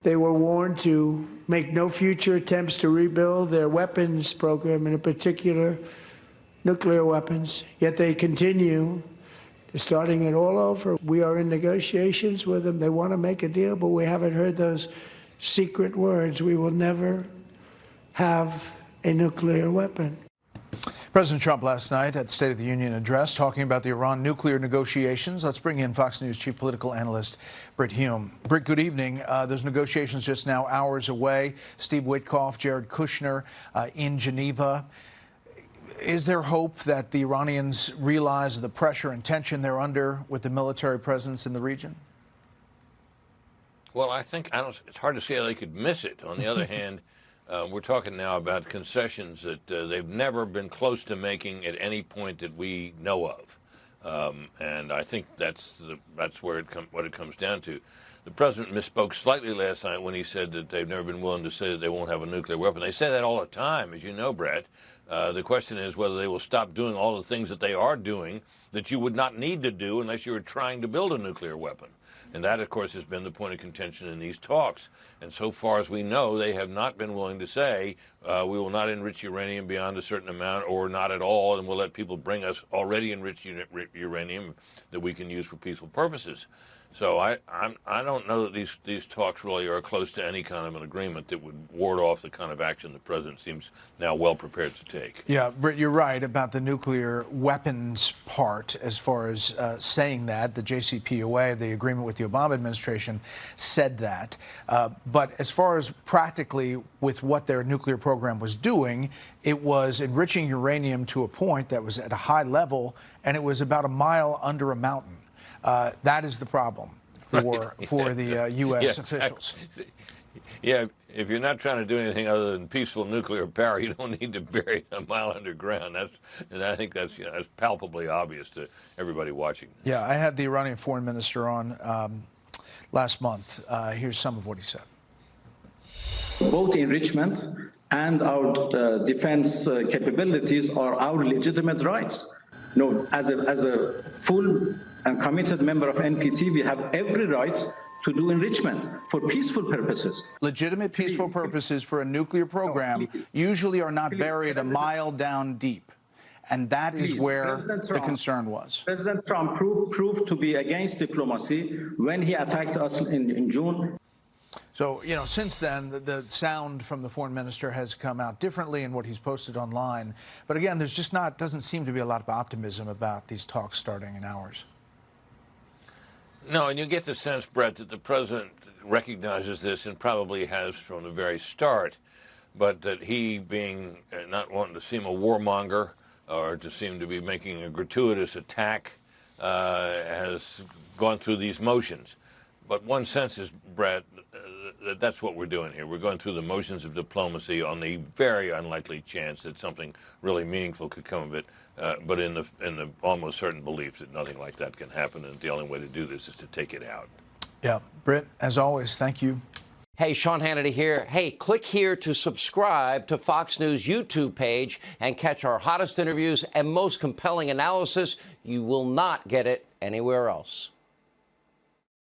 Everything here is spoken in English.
They were warned to make no future attempts to rebuild their weapons program, and in particular, nuclear weapons. Yet they continue, starting it all over. We are in negotiations with them. They want to make a deal, but we haven't heard those secret words. We will never have a nuclear weapon. President Trump last night at the State of the Union address talking about the Iran nuclear negotiations. Let's bring in Fox News chief political analyst Brit Hume. Brit, good evening. Those negotiations just now hours away. Steve Witkoff, Jared Kushner in Geneva. Is there hope that the Iranians realize the pressure and tension they're under with the military presence in the region? Well, it's hard to see how they could miss it. On the other hand, we're talking now about concessions that they've never been close to making at any point that we know of, and I think that's what it comes down to. The president misspoke slightly last night when he said that they've never been willing to say that they won't have a nuclear weapon. They say that all the time, as you know, Brett. The question is whether they will stop doing all the things that they are doing that you would not need to do unless you were trying to build a nuclear weapon. And that, of course, has been the point of contention in these talks. And so far as we know, they have not been willing to say, we will not enrich uranium beyond a certain amount or not at all, and we'll let people bring us already enriched uranium that we can use for peaceful purposes. So I don't know that these talks really are close to any kind of an agreement that would ward off the kind of action the president seems now well prepared to take. Yeah, Britt, you're right about the nuclear weapons part as far as saying that. The JCPOA, the agreement with the Obama administration, said that. But as far as practically with what their nuclear program was doing, it was enriching uranium to a point that was at a high level, and it was about a mile under a mountain. That is the problem for the U.S. officials. Yeah, if you're not trying to do anything other than peaceful nuclear power, you don't need to bury it a mile underground. And I think that's palpably obvious to everybody watching this. Yeah, I had the Iranian foreign minister on last month. Here's some of what he said. Both enrichment and our defense capabilities are our legitimate rights. As a full and committed member of NPT, we have every right to do enrichment for peaceful purposes. Legitimate peaceful purposes for a nuclear program usually are not buried a mile down deep. And that is where the concern was. President Trump proved to be against diplomacy when he attacked us in June. So, since then, the sound from the foreign minister has come out differently in what he's posted online. But again, there's just doesn't seem to be a lot of optimism about these talks starting in hours. No, and you get the sense, Brett, that the president recognizes this and probably has from the very start, but that he, being not wanting to seem a warmonger or to seem to be making a gratuitous attack, has gone through these motions. But one sense is, Brett, that's what we're doing here. We're going through the motions of diplomacy on the very unlikely chance that something really meaningful could come of it, but in the almost certain belief that nothing like that can happen, and the only way to do this is to take it out. Yeah, Britt, as always, thank you. Hey, Sean Hannity here. Hey, click here to subscribe to Fox News YouTube page and catch our hottest interviews and most compelling analysis. You will not get it anywhere else.